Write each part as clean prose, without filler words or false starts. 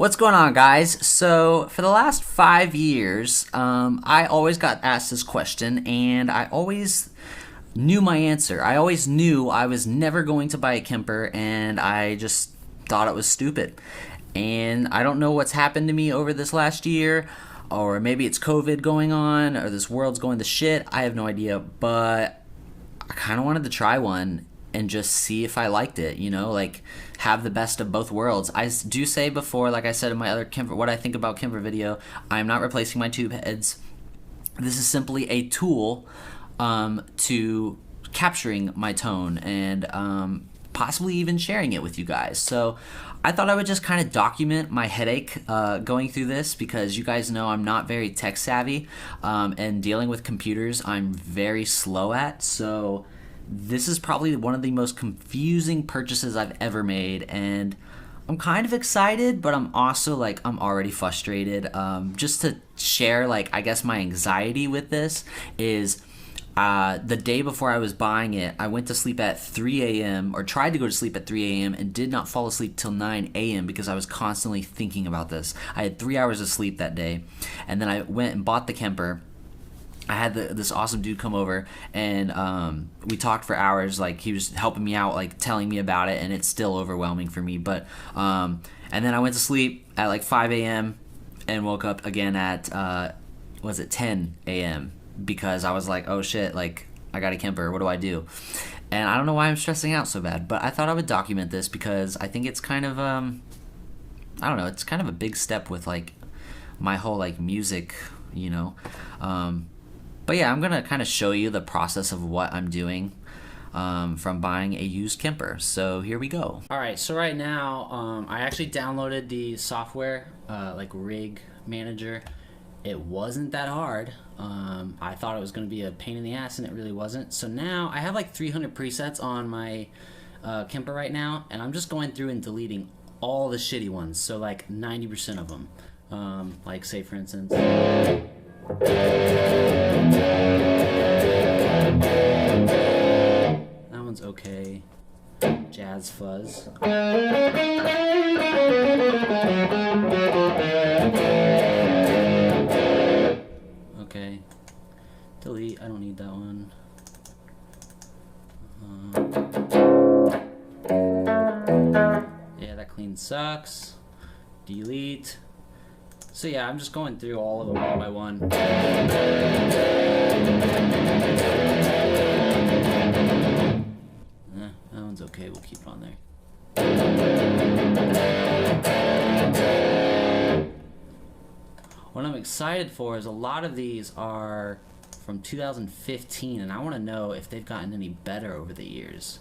What's going on, guys? So, for the last 5 years, I always got asked this question, and I always knew my answer. I always knew I was never going to buy a Kemper, and I just thought it was stupid. And I don't know what's happened to me over this last year, or maybe it's COVID going on, or this world's going to shit. I have no idea, but I kind of wanted to try one and just see if I liked it, like have the best of both worlds. I do say before, like I said in my other Kemper, what I think about Kemper video, I'm not replacing my tube heads. This is simply a tool to capturing my tone and possibly even sharing it with you guys. So I thought I would just kind of document my headache going through this, because you guys know I'm not very tech savvy, and dealing with computers I'm very slow at. So this is probably one of the most confusing purchases I've ever made, and I'm kind of excited, but I'm also I'm already frustrated. Just to share, I guess my anxiety with this is the day before I was buying it, I went to sleep at 3 a.m. or tried to go to sleep at 3 a.m. and did not fall asleep till 9 a.m. because I was constantly thinking about this. I had 3 hours of sleep that day, and then I went and bought the Kemper. I had this awesome dude come over, and we talked for hours. He was helping me out, telling me about it, and it's still overwhelming for me. But and then I went to sleep at 5 a.m. and woke up again at 10 a.m. because I was like, oh shit, I got a Kemper. What do I do? And I don't know why I'm stressing out so bad, but I thought I would document this because I think it's kind of I don't know, it's kind of a big step with my whole music, But yeah, I'm going to kind of show you the process of what I'm doing from buying a used Kemper. So here we go. All right, so right now I actually downloaded the software, Rig Manager. It wasn't that hard. I thought it was going to be a pain in the ass, and it really wasn't. So now I have 300 presets on my Kemper right now, and I'm just going through and deleting all the shitty ones. So 90% of them. Say for instance... That one's okay. Jazz fuzz. Okay. Delete. I don't need that one. Yeah, that clean sucks. Delete. So yeah, I'm just going through all of them one by one. That one's okay, we'll keep it on there. What I'm excited for is a lot of these are from 2015, and I want to know if they've gotten any better over the years.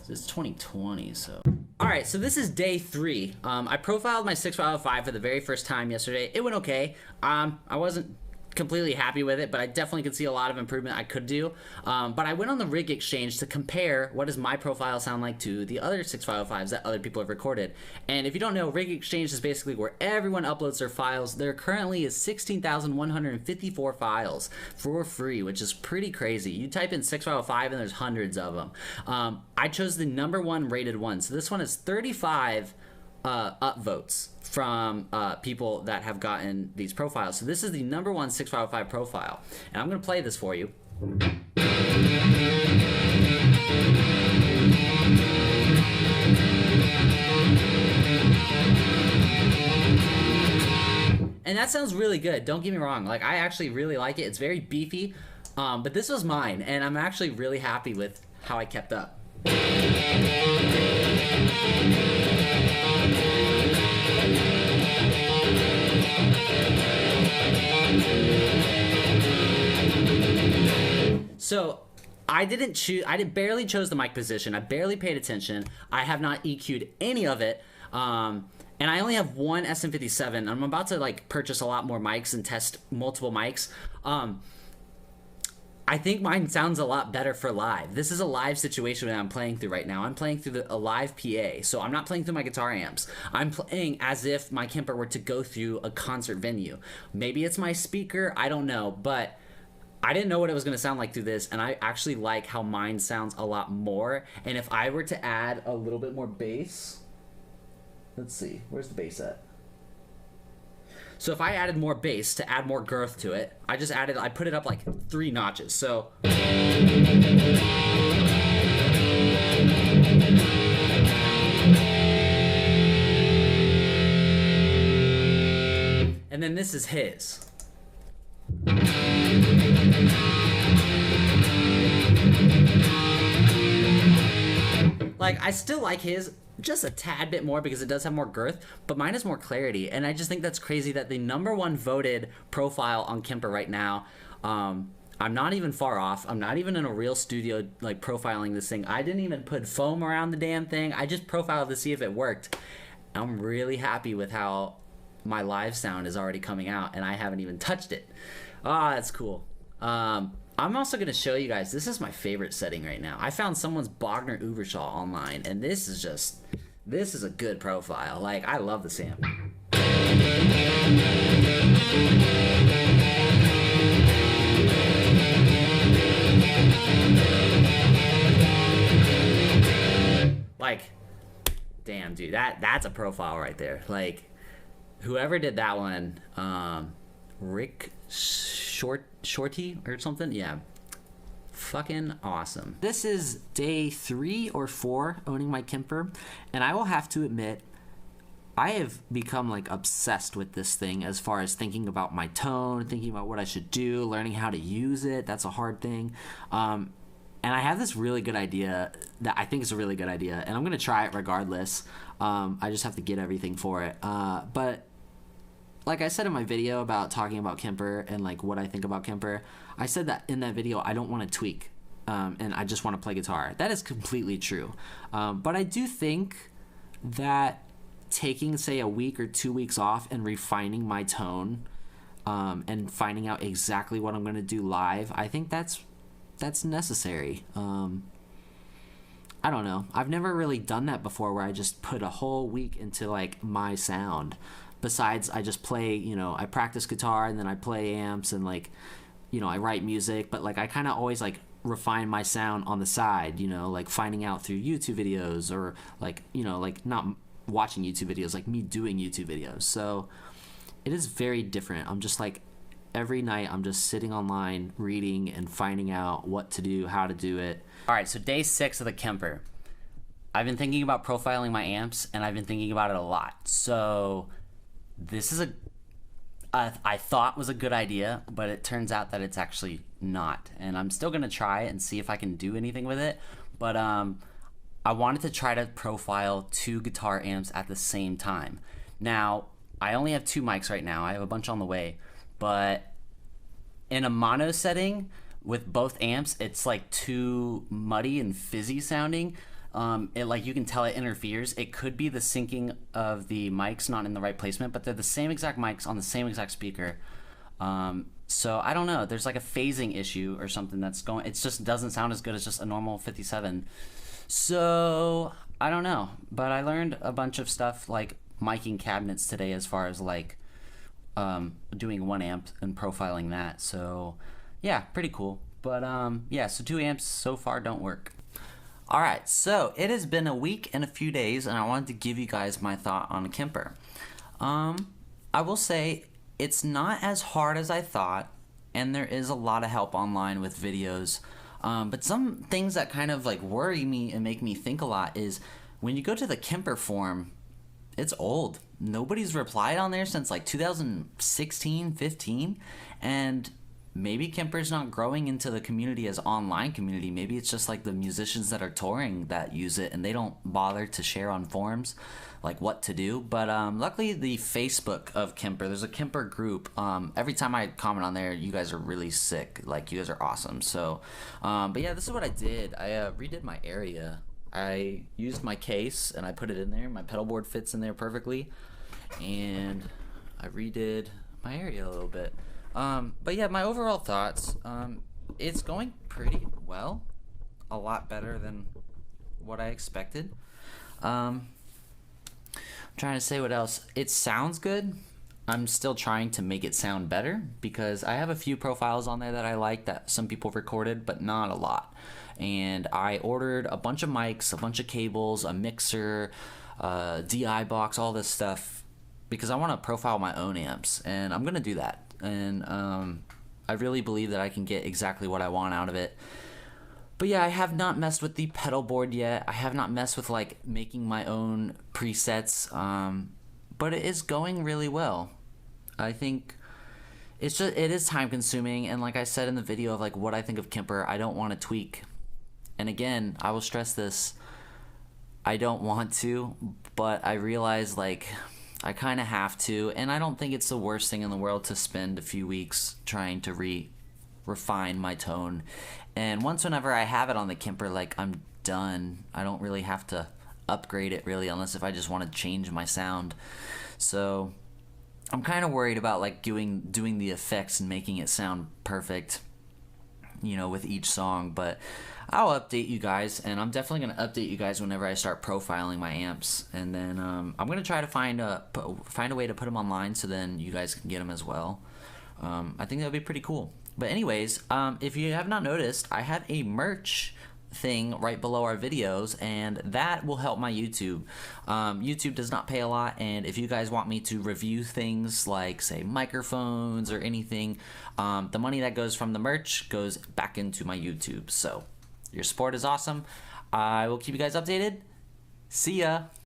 It's 2020, so... Alright, so this is day 3. I profiled my 6505 for the very first time yesterday. It went okay. I wasn't completely happy with it, but I definitely could see a lot of improvement I could do. But I went on the Rig Exchange to compare what does my profile sound like to the other 6505s that other people have recorded. And if you don't know, Rig Exchange is basically where everyone uploads their files. There currently is 16,154 files for free, which is pretty crazy. You type in 6505 and there's hundreds of them. I chose the #1 rated one. So this one is 35 upvotes from people that have gotten these profiles. So this is the #1 6505 profile, and I'm going to play this for you. And that sounds really good, don't get me wrong. I actually really like it. It's very beefy, but this was mine, and I'm actually really happy with how I kept up. So I barely chose the mic position. I barely paid attention. I have not EQ'd any of it. And I only have one SM57. I'm about to purchase a lot more mics and test multiple mics. I think mine sounds a lot better for live. This is a live situation that I'm playing through right now. I'm playing through a live PA, so I'm not playing through my guitar amps. I'm playing as if my Kemper were to go through a concert venue. Maybe it's my speaker, I don't know, but I didn't know what it was going to sound like through this, and I actually like how mine sounds a lot more. And if I were to add a little bit more bass, let's see, where's the bass at? So if I added more bass to add more girth to it, I put it up like 3 notches. So. And then this is his. Like, I still like his just a tad bit more because it does have more girth, but mine has more clarity. And I just think that's crazy that the #1 voted profile on Kemper right now, I'm not even far off. I'm not even in a real studio like profiling this thing. I didn't even put foam around the damn thing. I just profiled to see if it worked. I'm really happy with how my live sound is already coming out, and I haven't even touched it. Ah, that's cool. I'm also going to show you guys, this is my favorite setting right now. I found someone's Bogner Ubershaw online, and this is a good profile. Like, I love the amp. Like, damn, dude, that's a profile right there. Like, whoever did that one, Rick Shorty or something, yeah, fucking awesome. This is day 3 or 4 owning my Kemper, and I will have to admit, I have become like obsessed with this thing as far as thinking about my tone, thinking about what I should do, learning how to use it. That's a hard thing. And I have this really good idea that I think is a really good idea, and I'm going to try it regardless. I just have to get everything for it. But like I said in my video about talking about Kemper and like what I think about Kemper, I said that in that video I don't want to tweak, and I just want to play guitar. That is completely true. But I do think that taking, say, a week or 2 weeks off and refining my tone, and finding out exactly what I'm going to do live, I think that's necessary. I don't know. I've never really done that before where I just put a whole week into like my sound. Besides, I just play, you know, I practice guitar and then I play amps and like, you know, I write music, but like I kind of always like refine my sound on the side, you know, like finding out through YouTube videos or like, you know, like not watching YouTube videos, like me doing YouTube videos. So it is very different. I'm just like, every night I'm just sitting online reading and finding out what to do, how to do it. All right, so day 6 of the Kemper. I've been thinking about profiling my amps, and I've been thinking about it a lot. So this is I thought was a good idea, but it turns out that it's actually not. And I'm still gonna try it and see if I can do anything with it. But I wanted to try to profile 2 guitar amps at the same time. Now, I only have 2 mics right now. I have a bunch on the way. But in a mono setting with both amps, it's like too muddy and fizzy sounding. It like you can tell it interferes. It could be the syncing of the mics not in the right placement, but they're the same exact mics on the same exact speaker. So I don't know. There's like a phasing issue or something that's going. It just doesn't sound as good as just a normal 57. So I don't know. But I learned a bunch of stuff like miking cabinets today as far as like doing 1 amp and profiling that. So yeah, pretty cool. But yeah, so 2 amps so far don't work. All right, so it has been a week and a few days, and I wanted to give you guys my thought on a Kemper. I will say it's not as hard as I thought, and there is a lot of help online with videos. But some things that kind of like worry me and make me think a lot is when you go to the Kemper forum, it's old. Nobody's replied on there since like 2016, 15, and maybe Kemper's not growing into the community as online community. Maybe it's just like the musicians that are touring that use it and they don't bother to share on forums like what to do. But luckily the Facebook of Kemper, there's a Kemper group. Every time I comment on there, you guys are really sick. Like, you guys are awesome. So but yeah, this is what I did. I redid my area. I used my case and I put it in there. My pedal board fits in there perfectly, and I redid my area a little bit. But yeah, my overall thoughts, it's going pretty well, a lot better than what I expected. I'm trying to say what else. It sounds good. I'm still trying to make it sound better because I have a few profiles on there that I like that some people recorded, but not a lot. And I ordered a bunch of mics, a bunch of cables, a mixer, DI box, all this stuff because I want to profile my own amps, and I'm gonna do that. And I really believe that I can get exactly what I want out of it. But yeah, I have not messed with the pedal board yet. I have not messed with like making my own presets, but it is going really well. I think it is time consuming, and like I said in the video of like what I think of Kemper, I don't want to tweak. And again, I will stress this, I don't want to, but I realize like I kind of have to, and I don't think it's the worst thing in the world to spend a few weeks trying to refine my tone. And whenever I have it on the Kemper, like I'm done. I don't really have to upgrade it really, unless if I just want to change my sound. So I'm kind of worried about like doing the effects and making it sound perfect, you know, with each song. But I'll update you guys, and I'm definitely going to update you guys whenever I start profiling my amps. And then I'm going to try to find a way to put them online so then you guys can get them as well. I think that would be pretty cool. But anyways, if you have not noticed, I have a merch thing right below our videos, and that will help my YouTube. YouTube does not pay a lot, and if you guys want me to review things like say microphones or anything, the money that goes from the merch goes back into my YouTube. So your support is awesome. I will keep you guys updated. See ya.